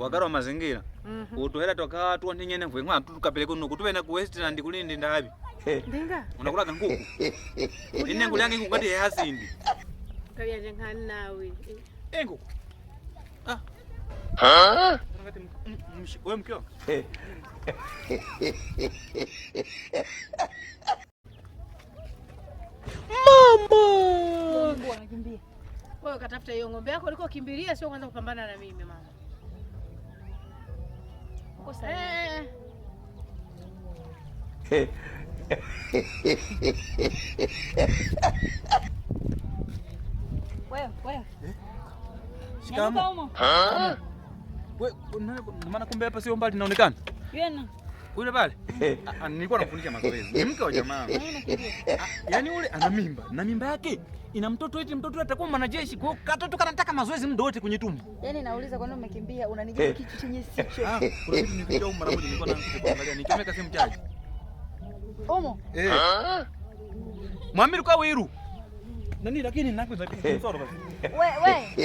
Wakaro mazingira. Utohera toka watu nyene vwengwa tukapeleka kuno kutubena ku Westland kulindi ndabi. Ndinga. Unakula kanguku. Ine ngulange ngukati hasindi. Kali ajengana nawe. Engo. Ngati wewe mkeo. Mama. Mbona anakimbia? Wewe katafuta hiyo ng'ombe yako uliko kimbilia sio kwanza kupambana na mimi mama. Uko sawa. Wewe. Shikamo. Wewe maana kumbe hapa sio mbali inaonekana. Yena. Ule pale? Nilikuwa nakufundisha mazoezi. Ni mke wa jamaa. Yaani ule ana mimba. Na mimba yake ina mtoto eti mtoto atakuwa mwanajeshi. Kwa hiyo katoto kanataka mazoezi muda wote kwenye tumbo. Yaani nauliza kwa nini umekimbia? Unanijibu kitu chenye sicho. Kuna kitu nikicha huko mara moja nilikuwa naangalia. Nikimeka simu chaji. Omo. Mwamiri kwa wiru. Nani lakini nakuza msoro basi. We.